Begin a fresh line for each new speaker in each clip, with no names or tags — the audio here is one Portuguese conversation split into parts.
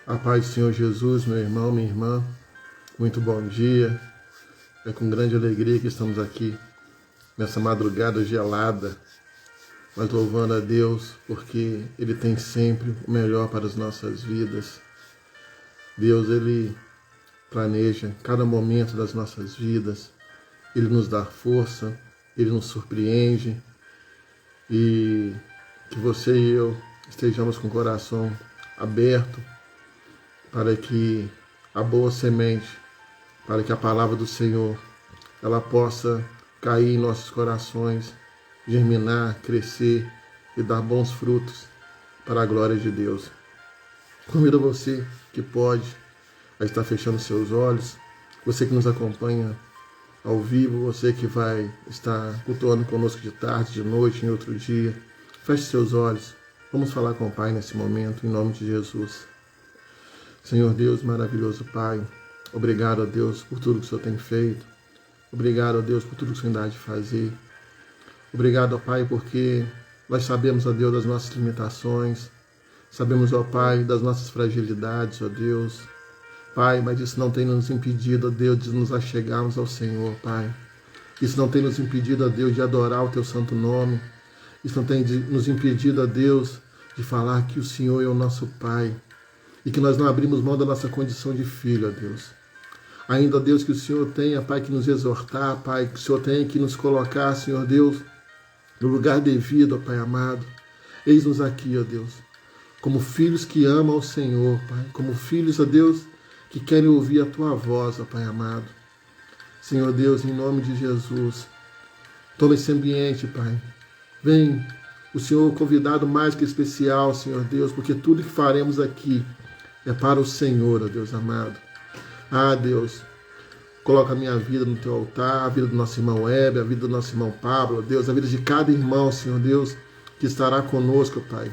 A paz do Senhor Jesus, meu irmão, minha irmã, muito bom dia. É com grande alegria que estamos aqui nessa madrugada gelada, mas louvando a Deus porque Ele tem sempre o melhor para as nossas vidas. Deus, Ele planeja cada momento das nossas vidas, Ele nos dá força, Ele nos surpreende e que você e eu estejamos com o coração aberto para que a boa semente, para que a palavra do Senhor ela possa cair em nossos corações, germinar, crescer e dar bons frutos para a glória de Deus. Convido você que pode a estar fechando seus olhos, você que nos acompanha ao vivo, você que vai estar cultuando conosco de tarde, de noite, em outro dia. Feche seus olhos. Vamos falar com o Pai nesse momento, em nome de Jesus. Senhor Deus, maravilhoso Pai, obrigado a Deus por tudo que o Senhor tem feito. Obrigado a Deus por tudo que o Senhor dá de fazer. Obrigado, ó Pai, porque nós sabemos, ó Deus, das nossas limitações. Sabemos, ó Pai, das nossas fragilidades, ó Deus. Pai, mas isso não tem nos impedido, ó Deus, de nos achegarmos ao Senhor, Pai. Isso não tem nos impedido, ó Deus, de adorar o Teu santo nome. Isso não tem nos impedido, ó Deus, de falar que o Senhor é o nosso Pai. E que nós não abrimos mão da nossa condição de filho, ó Deus. Ainda, ó Deus, que o Senhor tenha, Pai, que nos exortar, Pai, que o Senhor tenha que nos colocar, Senhor Deus, no lugar devido, ó Pai amado. Eis-nos aqui, ó Deus, como filhos que amam o Senhor, Pai, como filhos, ó Deus, que querem ouvir a Tua voz, ó Pai amado. Senhor Deus, em nome de Jesus, toma esse ambiente, Pai. Vem o Senhor convidado mais que especial, Senhor Deus, porque tudo que faremos aqui é para o Senhor, ó Deus amado. Ah, Deus, coloca a minha vida no Teu altar, a vida do nosso irmão Weber, a vida do nosso irmão Pablo, ó Deus, a vida de cada irmão, Senhor Deus, que estará conosco, Pai.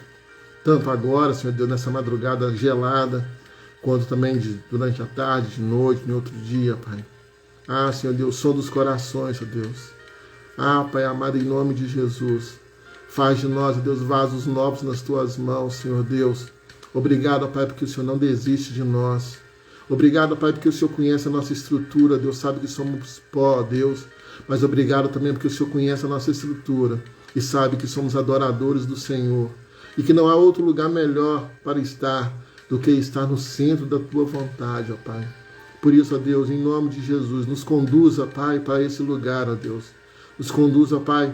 Tanto agora, Senhor Deus, nessa madrugada gelada, quanto também durante a tarde, de noite, em outro dia, Pai. Ah, Senhor Deus, som dos corações, ó Deus. Ah, Pai amado, em nome de Jesus, faz de nós, ó Deus, vasos novos nas Tuas mãos, Senhor Deus. Obrigado, Pai, porque o Senhor não desiste de nós. Obrigado, Pai, porque o Senhor conhece a nossa estrutura, Deus sabe que somos pó, Deus. Mas obrigado também porque o Senhor conhece a nossa estrutura e sabe que somos adoradores do Senhor. E que não há outro lugar melhor para estar do que estar no centro da Tua vontade, ó Pai. Por isso, ó Deus, em nome de Jesus, nos conduza, Pai, para esse lugar, ó Deus. Nos conduza, Pai,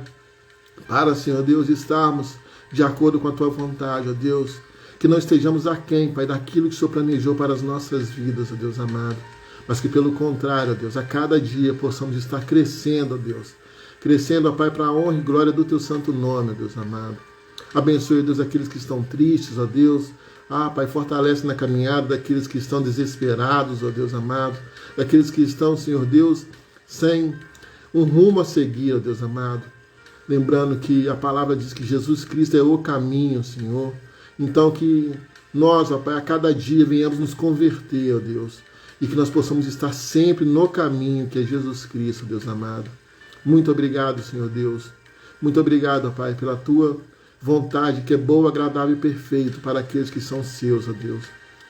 para, Senhor Deus, estarmos de acordo com a Tua vontade, ó Deus. Que não estejamos aquém, Pai, daquilo que o Senhor planejou para as nossas vidas, ó Deus amado. Mas que, pelo contrário, ó Deus, a cada dia possamos estar crescendo, ó Deus. Crescendo, ó Pai, para a honra e glória do Teu santo nome, ó Deus amado. Abençoe, ó Deus, aqueles que estão tristes, ó Deus. Ah, Pai, fortalece na caminhada daqueles que estão desesperados, ó Deus amado. Daqueles que estão, Senhor Deus, sem um rumo a seguir, ó Deus amado. Lembrando que a palavra diz que Jesus Cristo é o caminho, Senhor. Então que nós, ó Pai, a cada dia venhamos nos converter, ó Deus. E que nós possamos estar sempre no caminho que é Jesus Cristo, Deus amado. Muito obrigado, Senhor Deus. Muito obrigado, ó Pai, pela Tua vontade que é boa, agradável e perfeita para aqueles que são seus, ó Deus.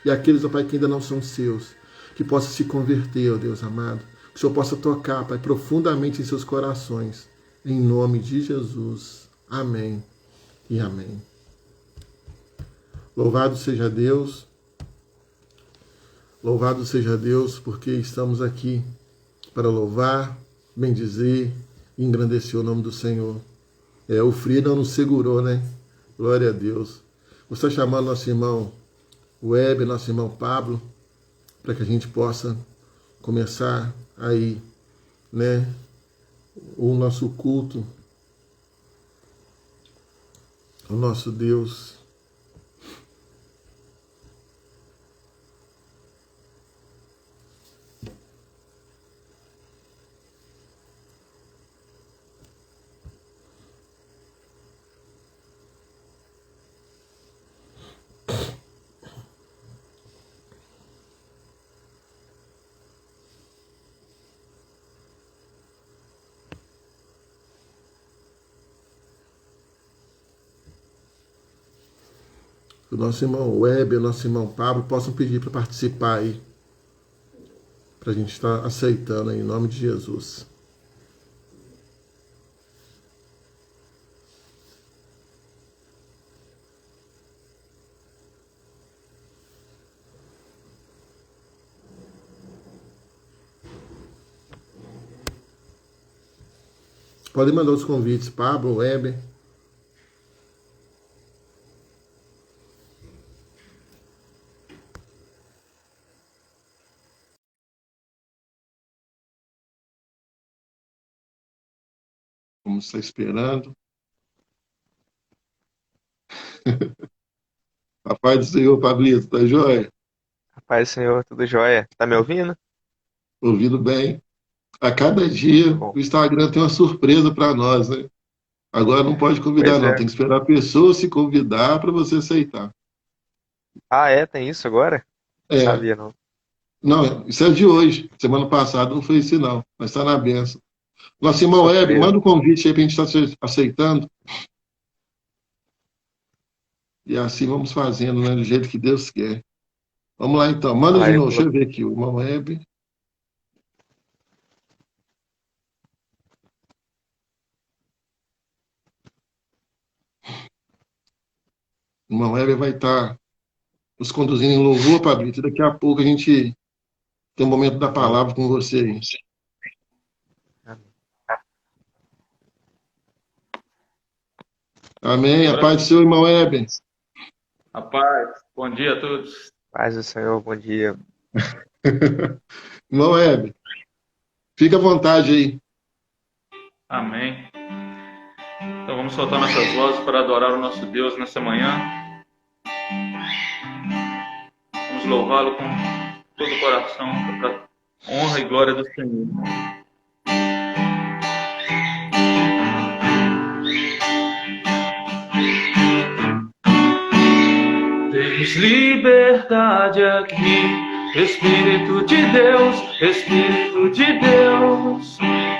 E aqueles, ó Pai, que ainda não são seus. Que possam se converter, ó Deus amado. Que o Senhor possa tocar, Pai, profundamente em seus corações. Em nome de Jesus. Amém e amém. Louvado seja Deus, porque estamos aqui para louvar, bendizer e engrandecer o nome do Senhor. O frio não nos segurou, né? Glória a Deus. Vou estar chamando nosso irmão Weber, nosso irmão Pablo, para que a gente possa começar aí, né, o nosso culto ao nosso Deus. o nosso irmão Weber, o nosso irmão Pablo possam pedir para participar aí, para a gente estar aceitando aí, em nome de Jesus. Podem mandar os convites, Pablo, Weber. Vamos estar esperando. A paz do Senhor, Pablito, tá joia?
Paz do Senhor, tudo jóia? Tá me ouvindo?
Ouvindo bem. A cada dia
Bom,
o Instagram tem uma surpresa para nós, né? Agora não pode convidar,
pois
não.
é.
Tem que esperar a pessoa se convidar para você aceitar.
Ah, é? Tem isso agora? Não
É,
sabia, não.
não, isso é de hoje. Semana passada não foi isso, não. Mas está na benção. Nosso irmão Web,
Surpresa.
manda um convite aí para a gente estar aceitando. E assim vamos fazendo, né? Do jeito que Deus quer. Vamos lá, então. Manda
Ah,
de
eu
novo. Deixa eu
coloquei.
ver aqui. O irmão Web. O irmão Web vai estar nos conduzindo em louvor, Pablito. Daqui a pouco a gente tem um momento da
Amém.
palavra com você aí.
Amém.
Amém. A
Glória a
paz do
Deus.
seu irmão Web.
Rapaz, bom dia a todos.
Paz do Senhor, bom dia.
Irmão Web, fica à vontade aí.
Amém. Então vamos soltar nossas vozes para adorar o nosso Deus nessa manhã. Vamos louvá-lo com todo o coração, para a honra e glória do Senhor. Tens liberdade aqui. Espírito de Deus, Espírito de Deus,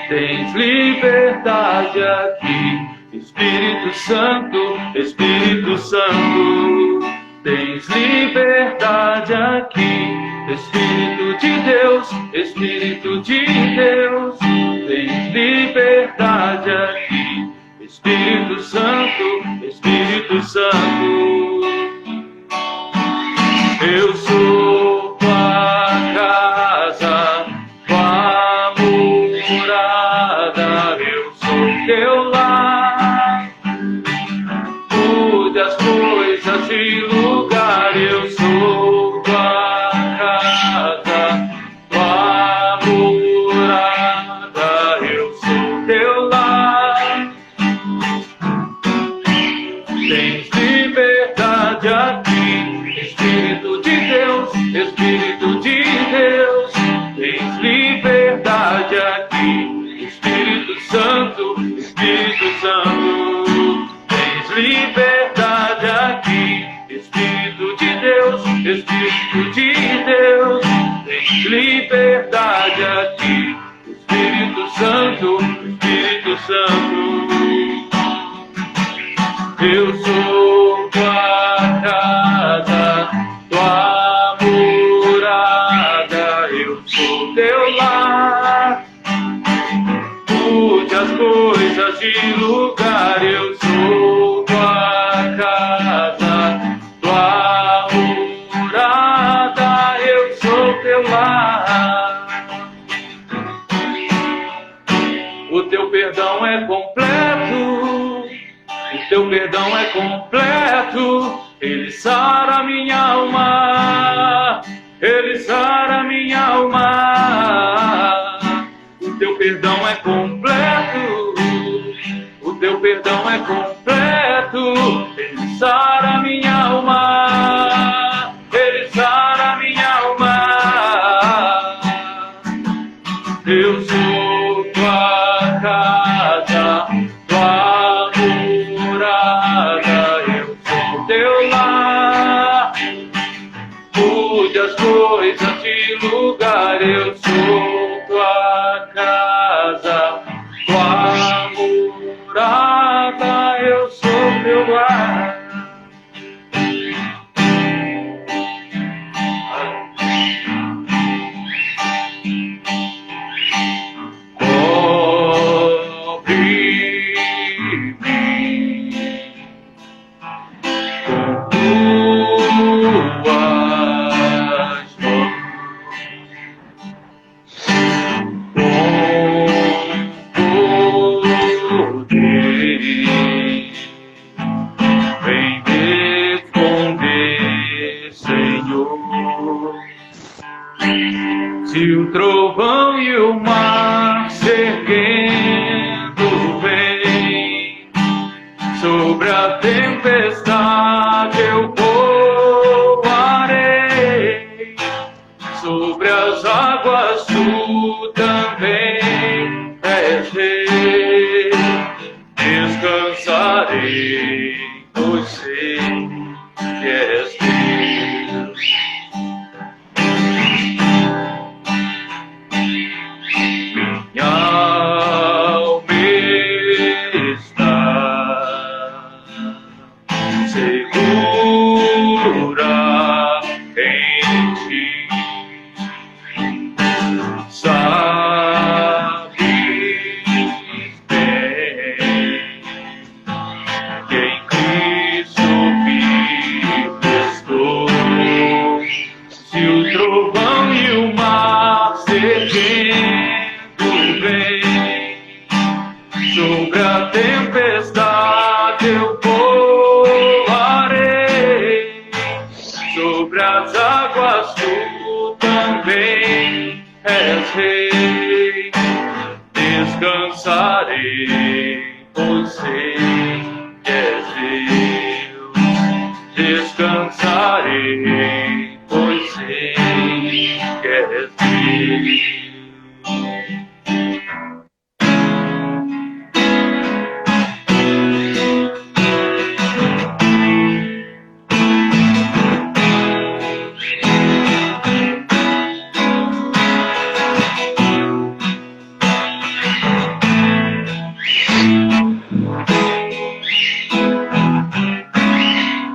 tens liberdade aqui. Espírito Santo, Espírito Santo, tens liberdade aqui. Espírito de Deus, Espírito de Deus, tens liberdade aqui. Espírito Santo, Espírito Santo. Eu sou tua casa, tua morada, eu sou teu lar. Mude as coisas de lugar, eu sou tua casa, tua morada, eu sou teu lar. Tens liberdade aqui. Espírito de Deus, Espírito de Deus, tens liberdade aqui. Espírito Santo, Espírito Santo, tens liberdade aqui. Espírito de Deus, Espírito de Deus, tens liberdade aqui. Espírito Santo, Espírito Santo, eu sou tua casa, tua morada, eu sou teu lar. Mude as coisas de lugar, eu sou tua casa, tua morada, eu sou teu lar. O teu perdão é completo, o teu perdão é completo, ele sara minha alma, ele sara minha alma. O teu perdão é completo, o teu perdão é completo, ele sara minha alma, ele sara minha alma. Eu sou tua casa, tua morada, eu sou teu lar. Mude as coisas de lugar, eu sou tua casa, tua morada, eu Sobre a tempestade eu voarei, sobre as águas tu também és rei. Descansarei, pois sei que és Deus. Minha alma está segura em ti. Sabes bem que em Cristo vivo estou. Se o trovão e o mar seguindo vem, sobre a tempestade eu voarei, sobre as águas tu também és rei. Descansarei, pois sei que és Deus. Descansarei, pois sei que és Deus.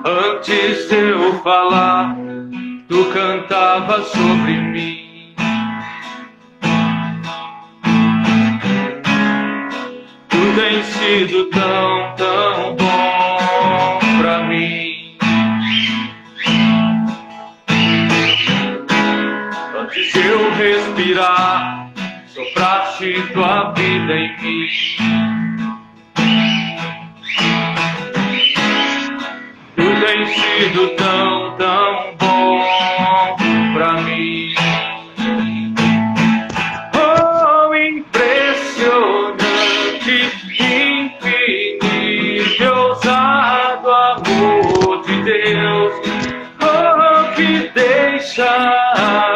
Antes de eu falar, tu cantava sobre mim. Tu tens sido tão, tão bom pra mim. Antes de eu respirar, sopraste tua vida em mim. Tu tens sido tão, tão bom pra mim. Oh, impressionante, infinito, ousado amor de Deus. Oh, que deixa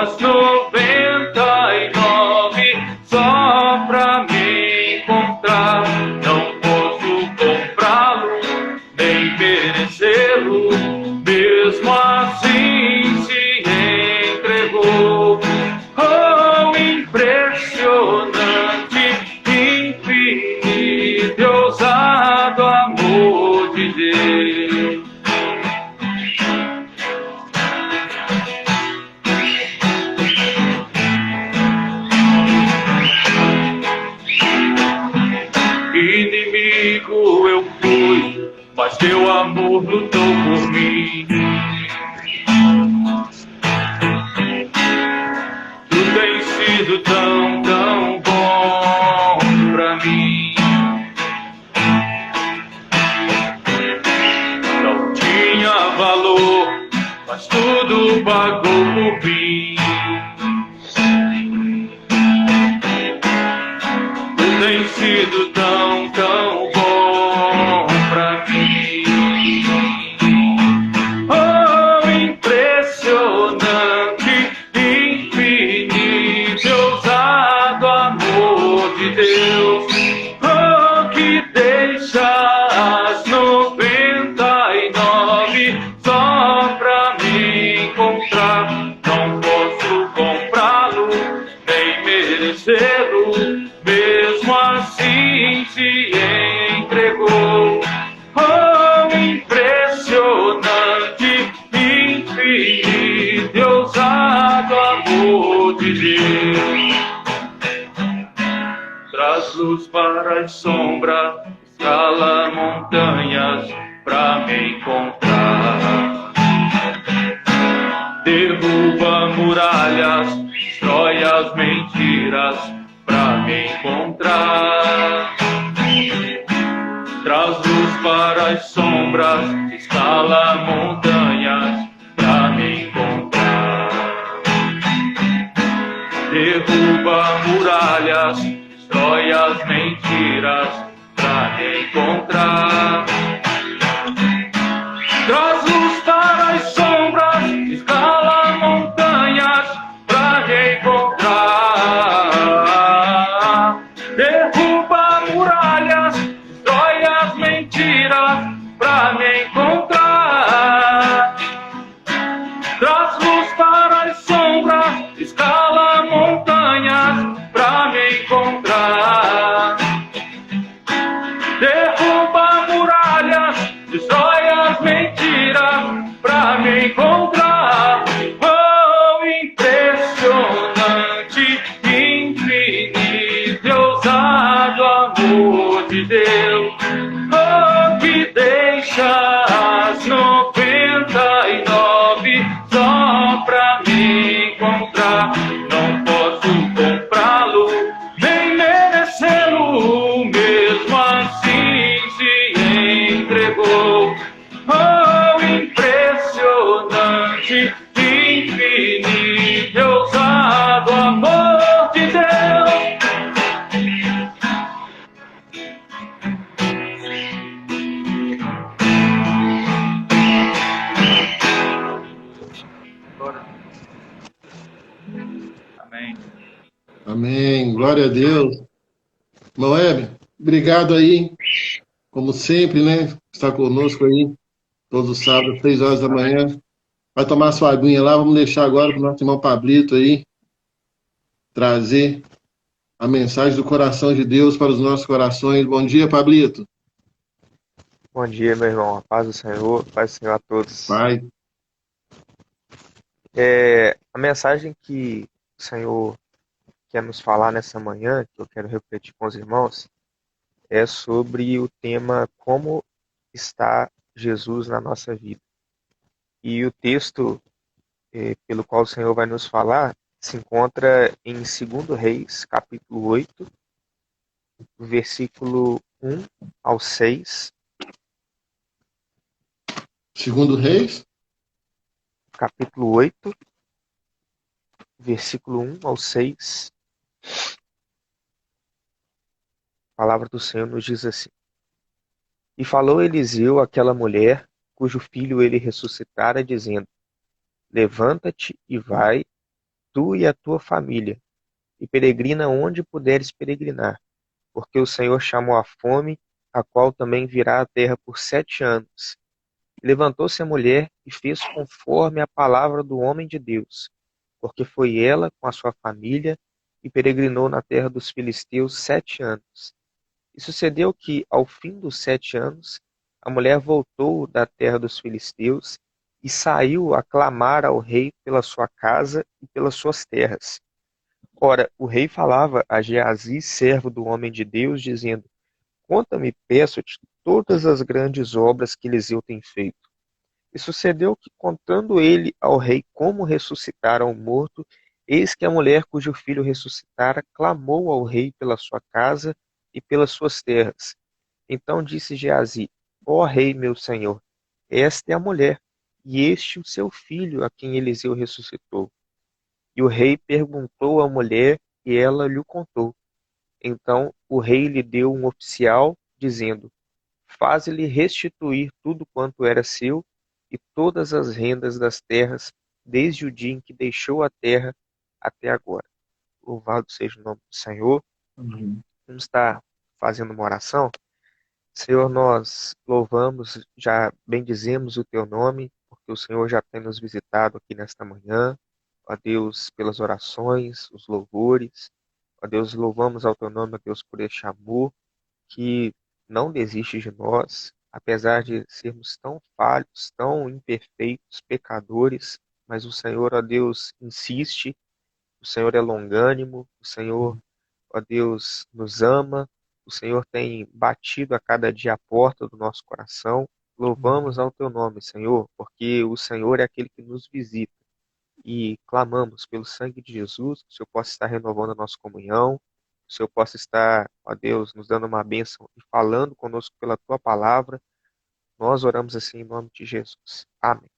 as 99 só pra me encontrar. Não posso comprá-lo, nem merecê-lo, mesmo assim se entregou. Oh, impressionante, infinito, ousado amor de Deus. Inimigo eu fui, mas teu amor lutou por mim. Tu tens sido tão, tão bom pra mim. Não tinha valor, mas tudo pagou por mim. Tu tens sido tão, tão bom pra mim. Oh, impressionante, infinito, ousado amor de Deus. Oh, que deixa as 99 só pra me encontrar. Não posso comprá-lo, nem merecê-lo, mesmo assim se entregou. Oh, impressionante, infinito, ousado amor de Deus. Traz luz para as sombras, escala montanhas pra me encontrar. Derruba muralhas, destrói as mentiras pra me encontrar. Traz luz para as sombras, escala montanhas pra me encontrar. Derruba muralhas, destrói as mentiras pra me encontrar. mentiras pra me encontrar. Traz luz para as sombras, escala montanhas pra me encontrar. Derruba muralhas, destrói as mentiras pra me encontrar. Oh, impressionante, infinito e ousado amor de Deus. Oh, que deixa as 99 só pra me encontrar. Não posso comprá-lo, nem merecê-lo, mesmo assim se entregou. Oh, impressionante, infinito e ousado amor de Deus. Amém.
Amém. Glória a Deus. Irmão Heber, obrigado aí, como sempre, né? Está conosco aí, todos os sábados, 6 horas da manhã. Vai tomar sua aguinha lá, vamos deixar agora para o nosso irmão Pablito aí trazer a mensagem do coração de Deus para os nossos corações. Bom dia, Pablito.
Bom dia, meu irmão. A paz do Senhor, paz do Senhor a todos.
Pai.
A mensagem que o Senhor quer nos falar nessa manhã, que eu quero refletir com os irmãos, é sobre o tema Como está Jesus na nossa vida. E o texto pelo qual o Senhor vai nos falar se encontra em 2 Reis, capítulo 8, versículo 1 ao 6.
2 Reis?
Capítulo 8, versículo 1 ao 6. A palavra do Senhor nos diz assim: E falou Eliseu àquela mulher, cujo filho ele ressuscitara, dizendo: Levanta-te e vai, tu e a tua família, e peregrina onde puderes peregrinar, porque o Senhor chamou a fome, a qual também virá à terra por 7 anos. E levantou-se a mulher e fez conforme a palavra do homem de Deus, porque foi ela com a sua família e peregrinou na terra dos filisteus 7 anos. E sucedeu que, ao fim dos 7 anos, a mulher voltou da terra dos filisteus e saiu a clamar ao rei pela sua casa e pelas suas terras. Ora, o rei falava a Geazi, servo do homem de Deus, dizendo: Conta-me, peço-te, todas as grandes obras que Eliseu tem feito. E sucedeu que, contando ele ao rei como ressuscitara um morto, eis que a mulher cujo filho ressuscitara clamou ao rei pela sua casa e pelas suas terras. Então disse Geazi: Ó rei, meu senhor, esta é a mulher, e este o seu filho, a quem Eliseu ressuscitou. E o rei perguntou à mulher, e ela lhe contou. Então o rei lhe deu um oficial, dizendo: Faze-lhe restituir tudo quanto era seu, e todas as rendas das terras, desde o dia em que deixou a terra até agora. Louvado seja o nome do Senhor.
Amém.
Vamos estar fazendo uma oração. Senhor, nós louvamos, já bendizemos o teu nome, porque o Senhor já tem nos visitado aqui nesta manhã. Ó Deus, pelas orações, os louvores. Ó Deus, louvamos ao teu nome, ó Deus, por este amor que não desiste de nós, apesar de sermos tão falhos, tão imperfeitos, pecadores, mas o Senhor, ó Deus, insiste, o Senhor é longânimo, o Senhor, ó Deus, nos ama, o Senhor tem batido a cada dia a porta do nosso coração. Louvamos ao teu nome, Senhor, porque o Senhor é aquele que nos visita. E clamamos pelo sangue de Jesus, que o Senhor possa estar renovando a nossa comunhão, que o Senhor possa estar, ó Deus, nos dando uma bênção e falando conosco pela tua palavra. Nós oramos assim em nome de Jesus. Amém.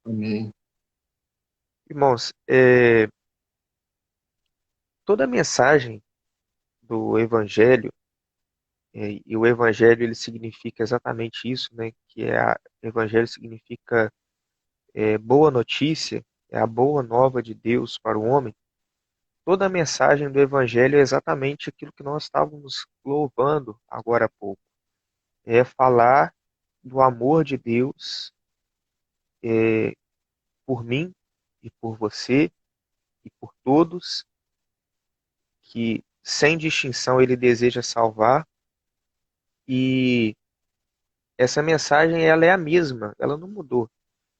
Amém.
Irmãos, toda a mensagem do Evangelho, e o Evangelho ele significa exatamente isso, né? Evangelho significa boa notícia, é a boa nova de Deus para o homem. Toda a mensagem do Evangelho é exatamente aquilo que nós estávamos louvando agora há pouco. é falar do amor de Deus por mim e por você e por todos, que sem distinção ele deseja salvar. E essa mensagem ela é a mesma, ela não mudou.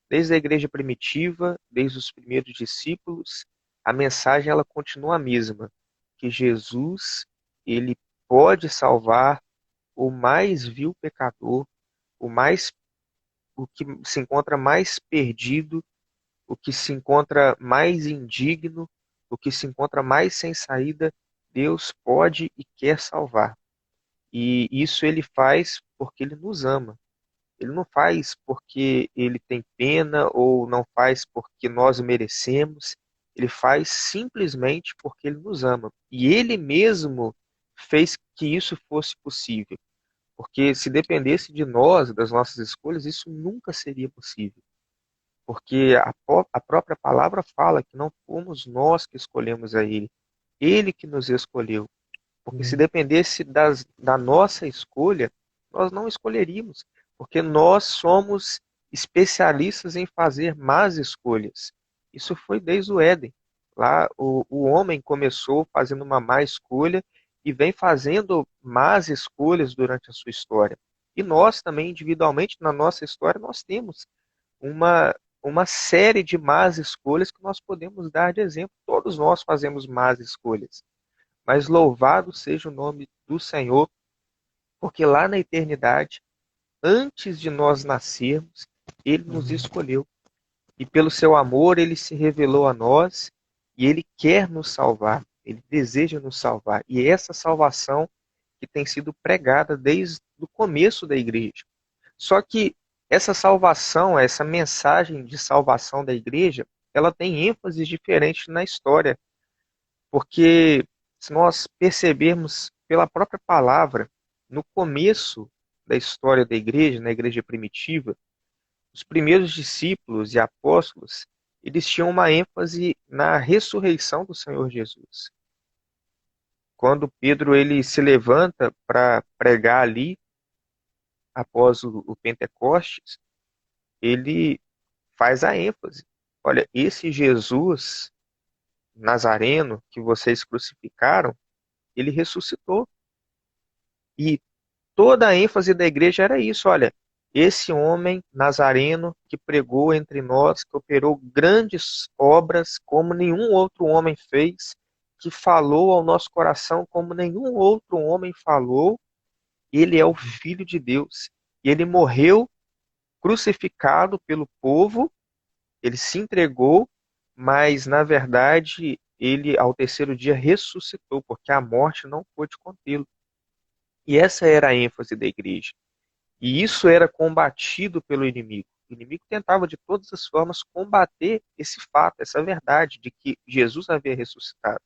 Desde a igreja primitiva, desde os primeiros discípulos, a mensagem ela continua a mesma, que Jesus ele pode salvar o mais vil pecador, o que se encontra mais perdido, o que se encontra mais indigno, o que se encontra mais sem saída, Deus pode e quer salvar. E isso ele faz porque ele nos ama. Ele não faz porque ele tem pena ou não faz porque nós merecemos. Ele faz simplesmente porque ele nos ama. E ele mesmo fez que isso fosse possível. Porque se dependesse de nós, das nossas escolhas, isso nunca seria possível. Porque a própria palavra fala que não fomos nós que escolhemos a ele. Ele que nos escolheu. Porque se dependesse da nossa escolha, nós não escolheríamos. Porque nós somos especialistas em fazer más escolhas. Isso foi desde o Éden. Lá o homem começou fazendo uma má escolha e vem fazendo más escolhas durante a sua história. E nós também, individualmente, na nossa história, nós temos uma, uma série de más escolhas que nós podemos dar de exemplo. Todos nós fazemos más escolhas. Mas louvado seja o nome do Senhor, porque lá na eternidade, antes de nós nascermos, Ele nos escolheu. E pelo seu amor, Ele se revelou a nós e Ele quer nos salvar. Ele deseja nos salvar. E é essa salvação que tem sido pregada desde o começo da igreja. Só que essa salvação, essa mensagem de salvação da igreja, ela tem ênfases diferentes na história. Porque se nós percebermos pela própria palavra, no começo da história da igreja, na igreja primitiva, os primeiros discípulos e apóstolos, eles tinham uma ênfase na ressurreição do Senhor Jesus. Quando Pedro ele se levanta para pregar ali, após o Pentecostes, ele faz a ênfase. Olha, esse Jesus Nazareno que vocês crucificaram, ele ressuscitou. E toda a ênfase da igreja era isso, olha, esse homem nazareno que pregou entre nós, que operou grandes obras como nenhum outro homem fez, que falou ao nosso coração como nenhum outro homem falou, ele é o Filho de Deus. E ele morreu crucificado pelo povo, ele se entregou, mas na verdade ele ao terceiro dia ressuscitou, porque a morte não pôde contê-lo. E essa era a ênfase da igreja. E isso era combatido pelo inimigo. O inimigo tentava de todas as formas combater esse fato, essa verdade de que Jesus havia ressuscitado.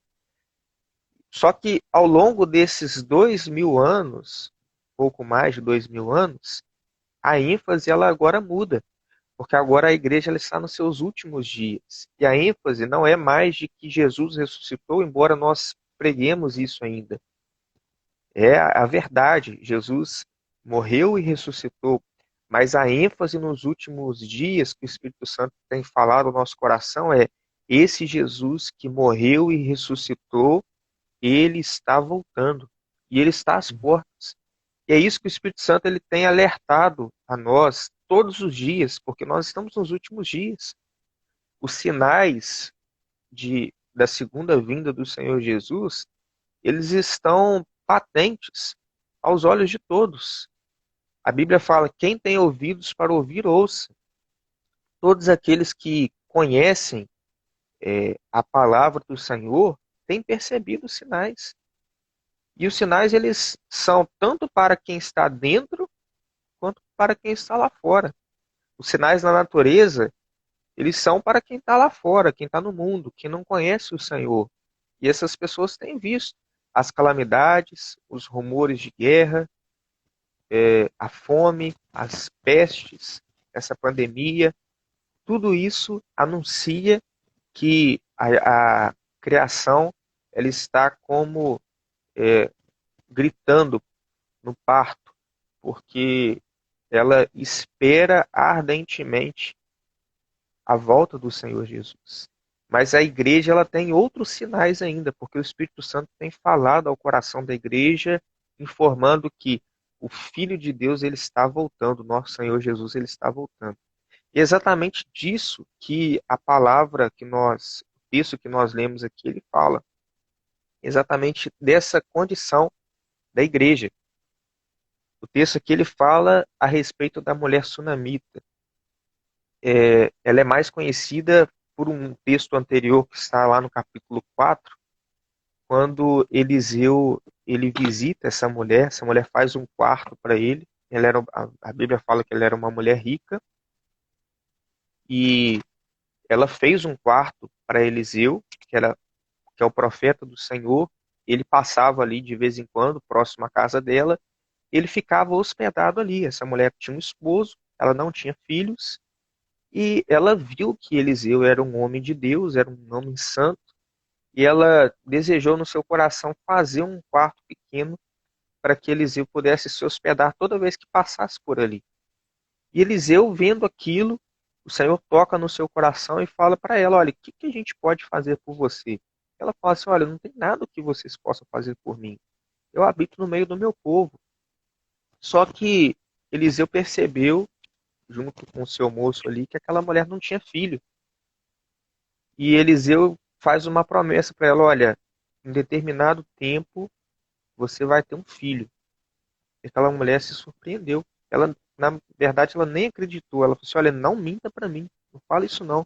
Só que ao longo desses 2000 anos, pouco mais de 2000 anos, a ênfase ela agora muda. Porque agora a igreja ela está nos seus últimos dias. E a ênfase não é mais de que Jesus ressuscitou, embora nós preguemos isso ainda. É a verdade. Jesus morreu e ressuscitou. Mas a ênfase nos últimos dias que o Espírito Santo tem falado ao nosso coração é esse Jesus que morreu e ressuscitou, ele está voltando. E ele está às portas. E é isso que o Espírito Santo ele tem alertado a nós todos os dias, porque nós estamos nos últimos dias. Os sinais da segunda vinda do Senhor Jesus, eles estão patentes aos olhos de todos. A Bíblia fala, quem tem ouvidos para ouvir, ouça. Todos aqueles que conhecem a palavra do Senhor têm percebido os sinais. E os sinais, eles são tanto para quem está dentro, quanto para quem está lá fora. Os sinais na natureza, eles são para quem está lá fora, quem está no mundo, quem não conhece o Senhor. E essas pessoas têm visto as calamidades, os rumores de guerra, a fome, as pestes, essa pandemia. Tudo isso anuncia que a criação ela está como gritando no parto. porque ela espera ardentemente a volta do Senhor Jesus. Mas a igreja ela tem outros sinais ainda, porque o Espírito Santo tem falado ao coração da igreja, informando que o Filho de Deus ele está voltando, nosso Senhor Jesus ele está voltando. E é exatamente disso que a palavra que nós, o texto que nós lemos aqui, ele fala. Exatamente dessa condição da igreja. O texto aqui ele fala a respeito da mulher sunamita. Ela é mais conhecida por um texto anterior que está lá no capítulo 4, quando Eliseu ele visita essa mulher faz um quarto para ele. A Bíblia fala que ela era uma mulher rica, e ela fez um quarto para Eliseu, que é o profeta do Senhor. Ele passava ali de vez em quando, próximo à casa dela, ele ficava hospedado ali. Essa mulher tinha um esposo, ela não tinha filhos, e ela viu que Eliseu era um homem de Deus, era um homem santo, e ela desejou no seu coração fazer um quarto pequeno para que Eliseu pudesse se hospedar toda vez que passasse por ali. E Eliseu, vendo aquilo, o Senhor toca no seu coração e fala para ela: olha, o que a gente pode fazer por você? Ela fala assim: olha, não tem nada que vocês possam fazer por mim. Eu habito no meio do meu povo. Só que Eliseu percebeu, junto com o seu moço ali, que aquela mulher não tinha filho. E Eliseu faz uma promessa para ela: olha, em determinado tempo você vai ter um filho. E aquela mulher se surpreendeu. Ela, na verdade, ela nem acreditou. Ela falou assim: olha, não minta para mim, não fala isso não.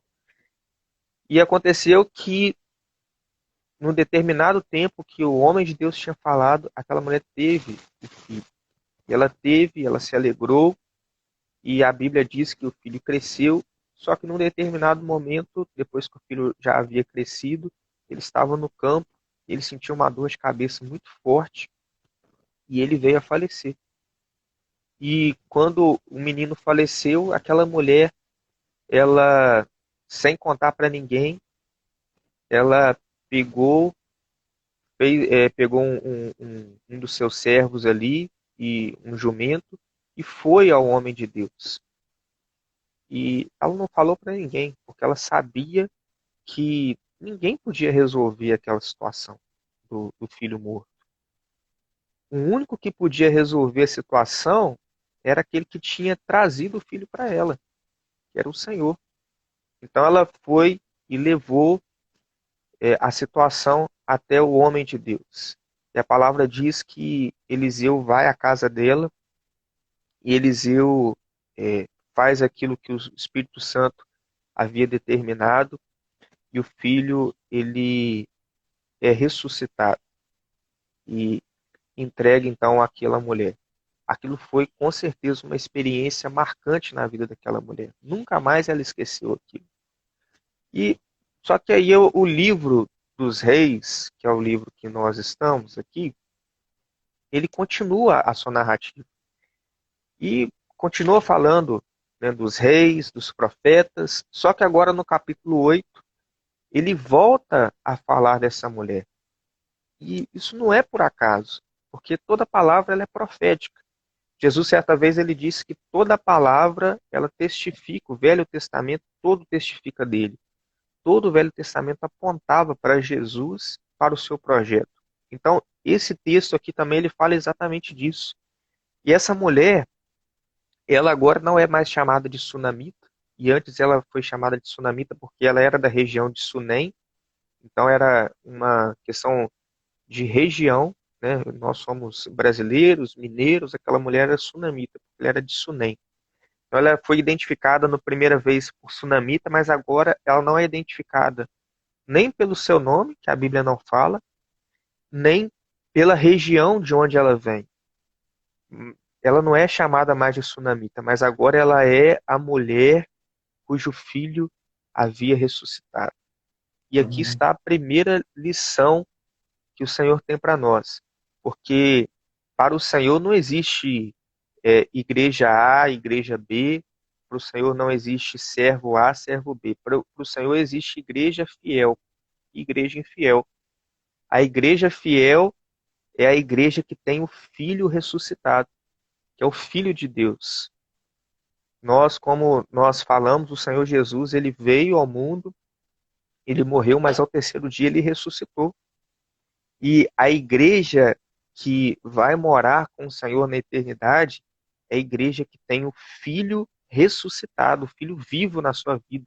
E aconteceu que, num determinado tempo que o homem de Deus tinha falado, aquela mulher teve o filho. E ela se alegrou, e a Bíblia diz que o filho cresceu, só que num determinado momento, depois que o filho já havia crescido, ele estava no campo, ele sentiu uma dor de cabeça muito forte, e ele veio a falecer. E quando o menino faleceu, aquela mulher, ela, sem contar para ninguém, ela pegou um dos seus servos ali, e um jumento, e foi ao homem de Deus. E ela não falou para ninguém, porque ela sabia que ninguém podia resolver aquela situação do filho morto. O único que podia resolver a situação era aquele que tinha trazido o filho para ela, que era o Senhor. Então ela foi e levou a situação até o homem de Deus. E a palavra diz que Eliseu vai à casa dela, e Eliseu faz aquilo que o Espírito Santo havia determinado, e o filho ele é ressuscitado e entregue então àquela mulher. Aquilo foi com certeza uma experiência marcante na vida daquela mulher. Nunca mais ela esqueceu aquilo. E só que aí o livro dos Reis, que é o livro que nós estamos aqui, ele continua a sua narrativa. E continua falando, né, dos reis, dos profetas, só que agora no capítulo 8, ele volta a falar dessa mulher. E isso não é por acaso, porque toda palavra ela é profética. Jesus, certa vez, ele disse que toda palavra ela testifica, o Velho Testamento todo testifica dele. Todo o Velho Testamento apontava para Jesus, para o seu projeto. Então, esse texto aqui também ele fala exatamente disso. E essa mulher, ela agora não é mais chamada de sunamita, e antes ela foi chamada de sunamita porque ela era da região de Sunem, então era uma questão de região, né? Nós somos brasileiros, mineiros, aquela mulher era sunamita, porque ela era de Sunem. Então ela foi identificada na primeira vez por sunamita, mas agora ela não é identificada nem pelo seu nome, que a Bíblia não fala, nem pela região de onde ela vem. Ela não é chamada mais de sunamita, mas agora ela é a mulher cujo filho havia ressuscitado. E aqui está a primeira lição que o Senhor tem para nós. Porque para o Senhor não existe igreja A, igreja B. Para o Senhor não existe servo A, servo B. Para o Senhor existe igreja fiel e igreja infiel. A igreja fiel é a igreja que tem o Filho ressuscitado. que é o Filho de Deus. Nós, como nós falamos, o Senhor Jesus, ele veio ao mundo, ele morreu, mas ao terceiro dia ele ressuscitou. E a igreja que vai morar com o Senhor na eternidade é a igreja que tem o Filho ressuscitado, o Filho vivo na sua vida.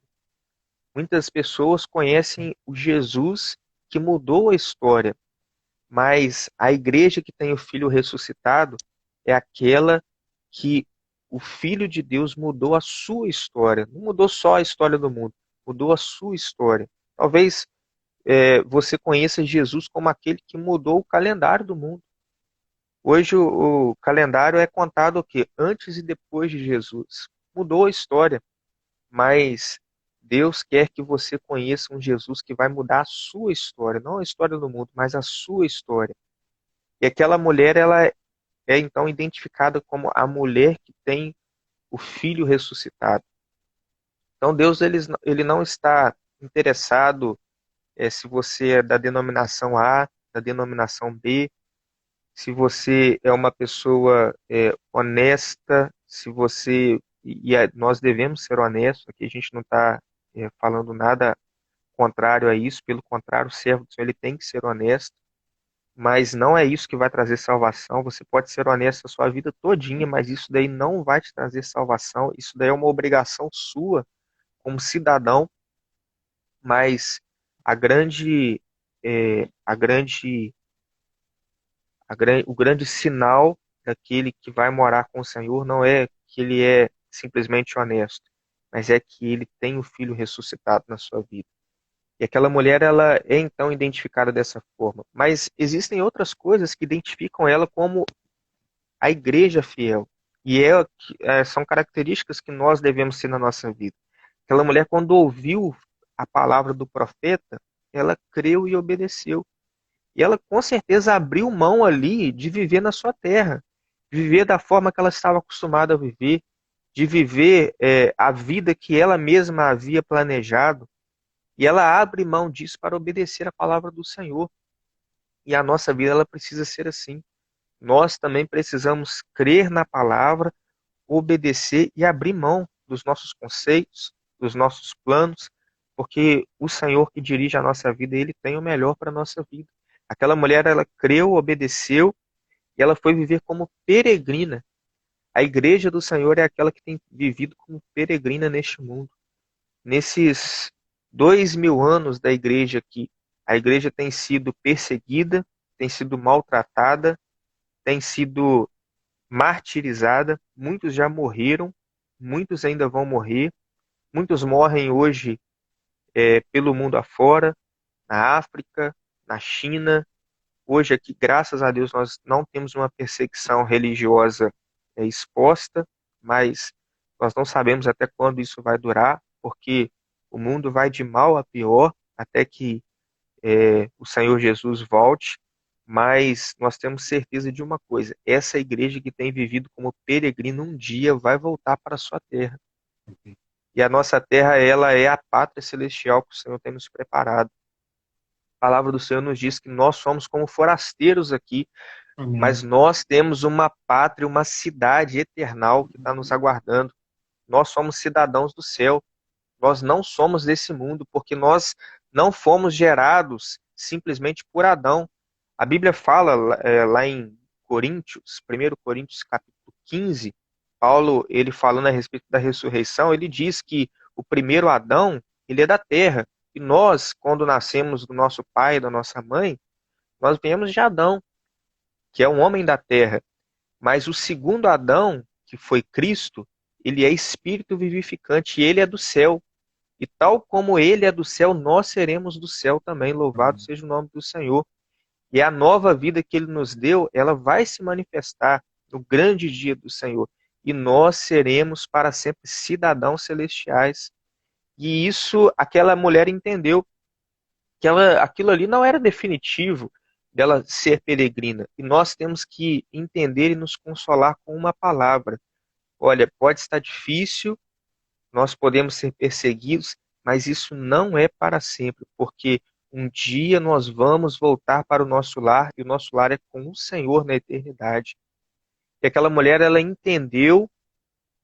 Muitas pessoas conhecem o Jesus que mudou a história, mas a igreja que tem o Filho ressuscitado é aquela que o Filho de Deus mudou a sua história. Não mudou só a história do mundo, mudou a sua história. Talvez você conheça Jesus como aquele que mudou o calendário do mundo. Hoje o calendário é contado o quê? Antes e depois de Jesus. Mudou a história, mas Deus quer que você conheça um Jesus que vai mudar a sua história, não a história do mundo, mas a sua história. E aquela mulher, ela é então identificada como a mulher que tem o filho ressuscitado. Então Deus ele não está interessado se você é da denominação A, da denominação B, se você é uma pessoa honesta, se você nós devemos ser honestos. Aqui a gente não está falando nada contrário a isso, pelo contrário, o servo do Senhor ele tem que ser honesto, mas não é isso que vai trazer salvação. Você pode ser honesto a sua vida todinha, mas isso daí não vai te trazer salvação. Isso daí é uma obrigação sua como cidadão, mas a grande, o grande sinal daquele que vai morar com o Senhor não é que ele é simplesmente honesto, mas é que ele tem o Filho ressuscitado na sua vida. E aquela mulher, ela é então identificada dessa forma. Mas existem outras coisas que identificam ela como a igreja fiel. E são características que nós devemos ter na nossa vida. Aquela mulher, quando ouviu a palavra do profeta, ela creu e obedeceu. E ela com certeza abriu mão ali de viver na sua terra, de viver da forma que ela estava acostumada a viver, de viver a vida que ela mesma havia planejado. E ela abre mão disso para obedecer a palavra do Senhor. E a nossa vida ela precisa ser assim. Nós também precisamos crer na palavra, obedecer e abrir mão dos nossos conceitos, dos nossos planos, porque o Senhor que dirige a nossa vida, ele tem o melhor para a nossa vida. Aquela mulher, ela creu, obedeceu e ela foi viver como peregrina. A igreja do Senhor é aquela que tem vivido como peregrina neste mundo. Nesses 2000 anos da igreja aqui, a igreja tem sido perseguida, tem sido maltratada, tem sido martirizada. Muitos já morreram, muitos ainda vão morrer. Muitos morrem hoje pelo mundo afora, na África, na China. Hoje aqui, graças a Deus, nós não temos uma perseguição religiosa exposta, mas nós não sabemos até quando isso vai durar, porque o mundo vai de mal a pior até que o Senhor Jesus volte. Mas nós temos certeza de uma coisa: essa igreja que tem vivido como peregrino um dia vai voltar para a sua terra. E a nossa terra, ela é a pátria celestial que o Senhor tem nos preparado. A palavra do Senhor nos diz que nós somos como forasteiros aqui,
Amém.
mas nós temos uma pátria, uma cidade eternal que está nos aguardando. Nós somos cidadãos do céu. Nós não somos desse mundo, porque nós não fomos gerados simplesmente por Adão. A Bíblia fala lá em Coríntios, 1 Coríntios capítulo 15, Paulo, ele falando a respeito da ressurreição, ele diz que o primeiro Adão, ele é da terra. E nós, quando nascemos do nosso pai e da nossa mãe, nós viemos de Adão, que é um homem da terra. Mas o segundo Adão, que foi Cristo, ele é espírito vivificante e ele é do céu. E tal como ele é do céu, nós seremos do céu também. Louvado seja o nome do Senhor. E a nova vida que ele nos deu, ela vai se manifestar no grande dia do Senhor. E nós seremos para sempre cidadãos celestiais. E isso, aquela mulher entendeu que aquilo ali não era definitivo dela ser peregrina. E nós temos que entender e nos consolar com uma palavra. Olha, pode estar difícil, nós podemos ser perseguidos, mas isso não é para sempre, porque um dia nós vamos voltar para o nosso lar, e o nosso lar é com o Senhor na eternidade. que aquela mulher ela entendeu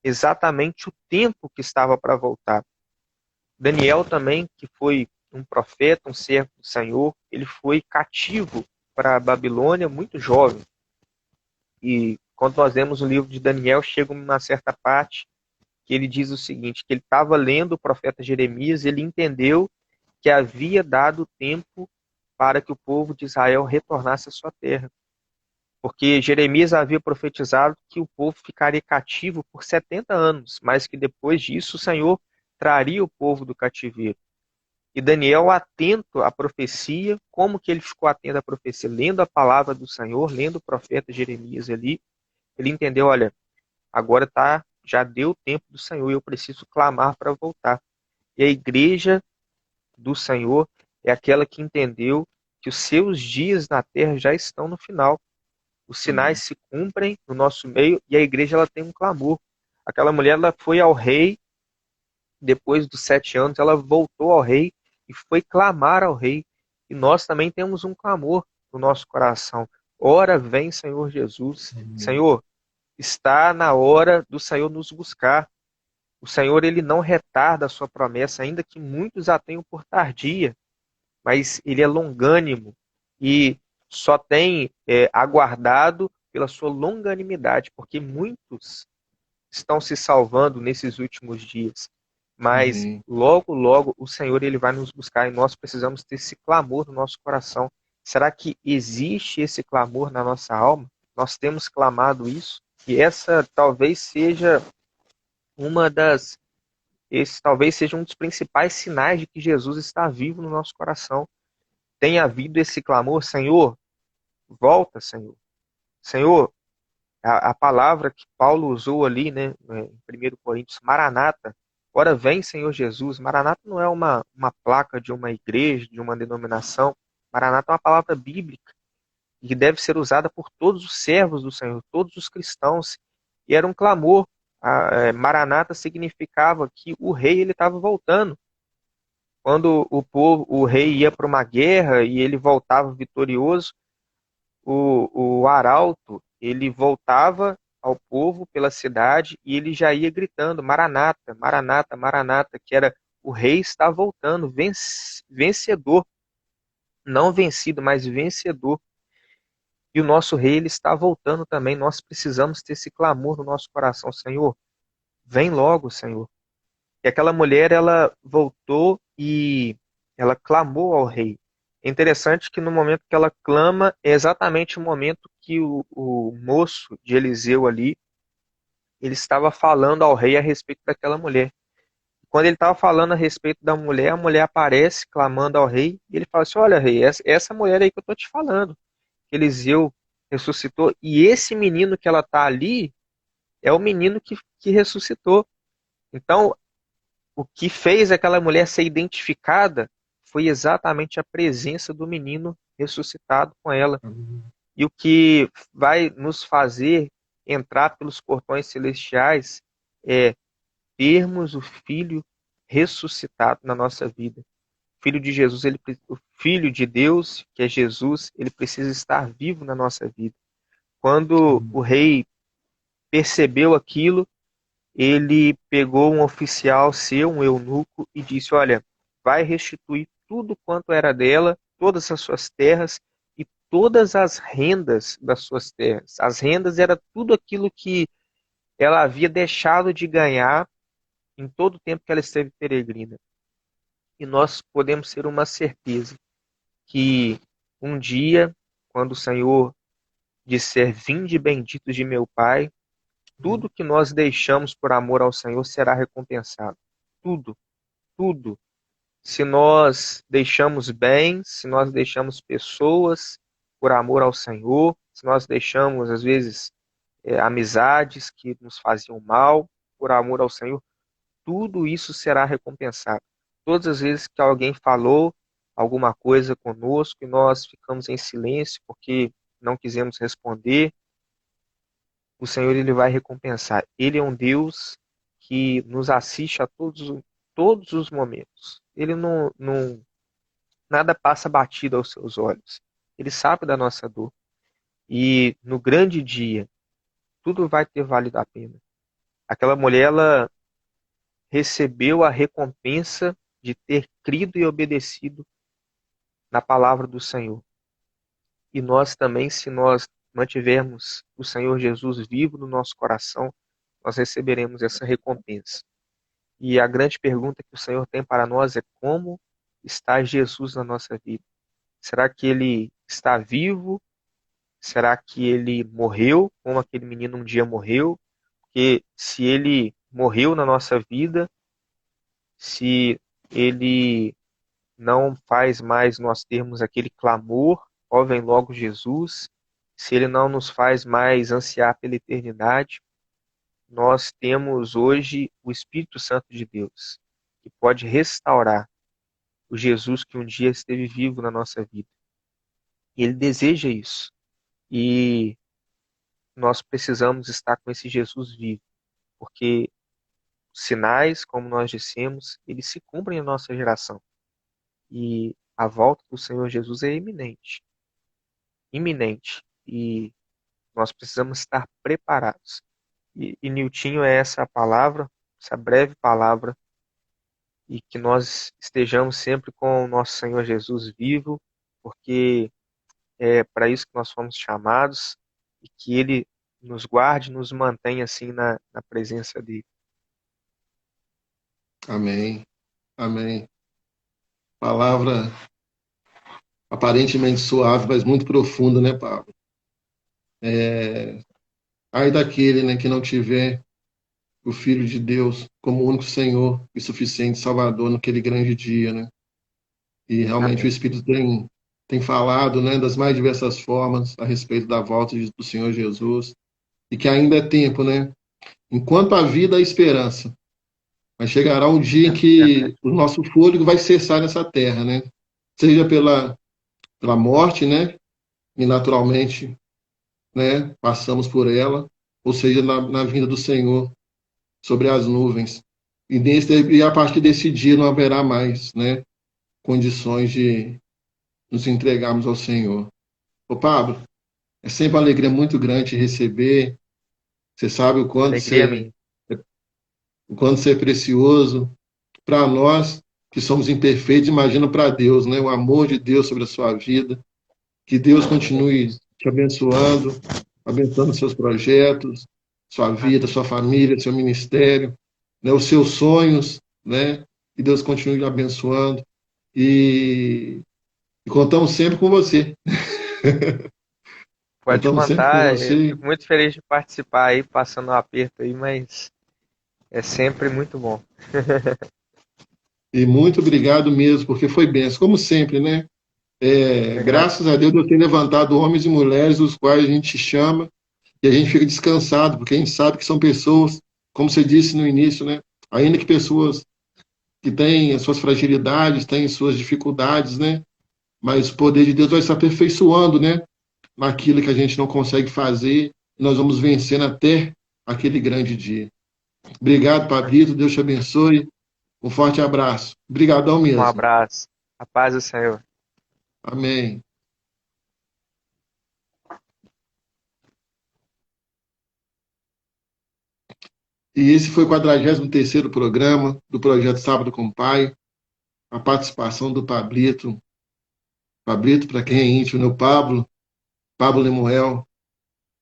exatamente o tempo que estava para voltar. Daniel também, que foi um profeta, um servo do Senhor, ele foi cativo para a Babilônia muito jovem. E quando nós lemos o livro de Daniel, chega uma certa parte que ele diz o seguinte, que ele estava lendo o profeta Jeremias, e ele entendeu que havia dado tempo para que o povo de Israel retornasse à sua terra. Porque Jeremias havia profetizado que o povo ficaria cativo por 70 anos, mas que depois disso o Senhor traria o povo do cativeiro. E Daniel, atento à profecia, como que ele ficou atento à profecia? Lendo a palavra do Senhor, lendo o profeta Jeremias ali, ele entendeu, olha, agora já deu o tempo do Senhor e eu preciso clamar para voltar. E a igreja do Senhor é aquela que entendeu que os seus dias na terra já estão no final. Os sinais se cumprem no nosso meio e a igreja ela tem um clamor. Aquela mulher ela foi ao rei, depois dos 7 anos, ela voltou ao rei e foi clamar ao rei. E nós também temos um clamor no nosso coração. Ora vem, Senhor Jesus. Senhor, está na hora do Senhor nos buscar. O Senhor ele não retarda a sua promessa, ainda que muitos a tenham por tardia, mas ele é longânimo e só tem aguardado pela sua longanimidade, porque muitos estão se salvando nesses últimos dias. Mas logo, logo o Senhor ele vai nos buscar e nós precisamos ter esse clamor no nosso coração. Será que existe esse clamor na nossa alma? Nós temos clamado isso? E essa talvez seja esse talvez seja um dos principais sinais de que Jesus está vivo no nosso coração. Tem havido esse clamor, Senhor, volta, Senhor. Senhor, a palavra que Paulo usou ali, né, em 1 Coríntios, Maranata, ora vem, Senhor Jesus. Maranata não é uma placa de uma igreja, de uma denominação. Maranata é uma palavra bíblica e que deve ser usada por todos os servos do Senhor, todos os cristãos. E era um clamor. Maranata significava que o rei ele estava voltando. Quando o rei ia para uma guerra e ele voltava vitorioso, o arauto ele voltava ao povo pela cidade e ele já ia gritando Maranata, Maranata, Maranata, que era o rei está voltando, vencedor, não vencido, mas vencedor. E o nosso rei ele está voltando também. Nós precisamos ter esse clamor no nosso coração, Senhor, vem logo, Senhor. E aquela mulher ela voltou e ela clamou ao rei. É interessante que no momento que ela clama, é exatamente o momento que o moço de Eliseu ali, ele estava falando ao rei a respeito daquela mulher. Quando ele estava falando a respeito da mulher, a mulher aparece clamando ao rei, e ele fala assim, olha rei, essa mulher aí que eu estou te falando, que Eliseu ressuscitou, e esse menino que ela está ali, é o menino que ressuscitou. Então, o que fez aquela mulher ser identificada foi exatamente a presença do menino ressuscitado com ela. E o que vai nos fazer entrar pelos portões celestiais é termos o Filho ressuscitado na nossa vida. O Filho de Jesus, o Filho de Deus, que é Jesus, ele precisa estar vivo na nossa vida. Quando o rei percebeu aquilo, ele pegou um oficial seu, um eunuco, e disse, olha, vai restituir tudo quanto era dela, todas as suas terras e todas as rendas das suas terras. As rendas era tudo aquilo que ela havia deixado de ganhar em todo o tempo que ela esteve peregrina. E nós podemos ter uma certeza que um dia, quando o Senhor disser, vinde benditos de meu Pai, tudo que nós deixamos por amor ao Senhor será recompensado. Tudo, tudo. Se nós deixamos bens, se nós deixamos pessoas por amor ao Senhor, se nós deixamos, às vezes, amizades que nos faziam mal por amor ao Senhor, tudo isso será recompensado. Todas as vezes que alguém falou alguma coisa conosco e nós ficamos em silêncio porque não quisemos responder, o Senhor ele vai recompensar. Ele é um Deus que nos assiste a todos os momentos. Ele nada passa batido aos seus olhos. Ele sabe da nossa dor. E no grande dia, tudo vai ter valido a pena. Aquela mulher, ela recebeu a recompensa de ter crido e obedecido na palavra do Senhor. E nós também, se nós mantivermos o Senhor Jesus vivo no nosso coração, nós receberemos essa recompensa. E a grande pergunta que o Senhor tem para nós é: como está Jesus na nossa vida? Será que ele está vivo? Será que ele morreu, como aquele menino um dia morreu? Porque se ele morreu na nossa vida, se ele não faz mais nós termos aquele clamor, ó, vem logo Jesus, se ele não nos faz mais ansiar pela eternidade, nós temos hoje o Espírito Santo de Deus, que pode restaurar o Jesus que um dia esteve vivo na nossa vida. E ele deseja isso. E nós precisamos estar com esse Jesus vivo, porque sinais, como nós dissemos, eles se cumprem na nossa geração. E a volta do Senhor Jesus é iminente. Iminente. E nós precisamos estar preparados. E Niltinho, é essa palavra, essa breve palavra, e que nós estejamos sempre com o nosso Senhor Jesus vivo, porque é para isso que nós fomos chamados, e que Ele nos guarde, nos mantenha assim na presença dEle.
Amém. Amém. Palavra aparentemente suave, mas muito profunda, né, Pablo? Ai daquele, né, que não tiver o Filho de Deus como único Senhor e suficiente Salvador naquele grande dia, né? E realmente o
Amém.
Espírito tem falado, né, das mais diversas formas a respeito da volta do Senhor Jesus, e que ainda é tempo, né? Enquanto a vida, há esperança. Mas chegará um dia em que o nosso fôlego vai cessar nessa terra, né? Seja pela morte, né? E naturalmente, né? Passamos por ela, ou seja, na vinda do Senhor sobre as nuvens. E a partir desse dia não haverá mais, né? Condições de nos entregarmos ao Senhor. Ô Pablo, é sempre uma alegria muito grande receber. Você sabe
Alegria minha.
o quanto você é precioso para nós que somos imperfeitos. Imagina para Deus, né? O amor de Deus sobre a sua vida. Que Deus continue te abençoando, abençoando seus projetos, sua vida, sua família, seu ministério, né? Os seus sonhos, né? Que Deus continue te abençoando. E contamos sempre com você.
Pode
Contamos sempre com
contar, eu
você.
fico muito feliz de participar aí, passando um aperto aí, mas é sempre muito bom.
E muito obrigado mesmo, porque foi benção, como sempre, né?
Eu
Graças a
agradeço.
Deus, Deus tem levantado homens e mulheres, os quais a gente chama e a gente fica descansado, porque a gente sabe que são pessoas, como você disse no início, né? Ainda que pessoas que têm as suas fragilidades, têm suas dificuldades, né? Mas o poder de Deus vai se aperfeiçoando, né? Naquilo que a gente não consegue fazer, e nós vamos vencendo até aquele grande dia. Obrigado, Pablito, Deus te abençoe. Um forte abraço. Obrigadão
Um
mesmo.
abraço. A paz do Senhor.
Amém. E esse foi o 43º programa do Projeto Sábado com o Pai, a participação do Pablito. Pablito, para quem é íntimo, né? O Pablo Lemuel.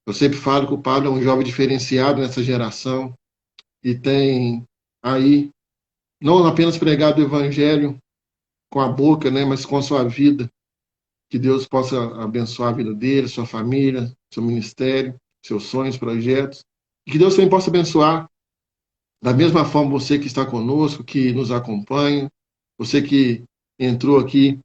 Eu sempre falo que o Pablo é um jovem diferenciado nessa geração e tem aí não apenas pregado o evangelho com a boca, né, mas com a sua vida. Que Deus possa abençoar a vida dele, sua família, seu ministério, seus sonhos, projetos. E que Deus também possa abençoar da mesma forma você que está conosco, que nos acompanha, você que entrou aqui,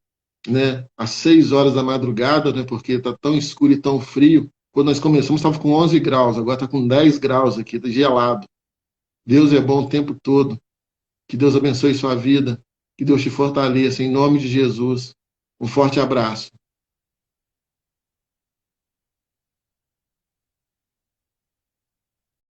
né, às 6 horas da madrugada, né, porque está tão escuro e tão frio. Quando nós começamos estava com 11 graus, agora está com 10 graus aqui, está gelado. Deus é bom o tempo todo. Que Deus abençoe sua vida, que Deus te fortaleça, em nome de Jesus. Um forte abraço.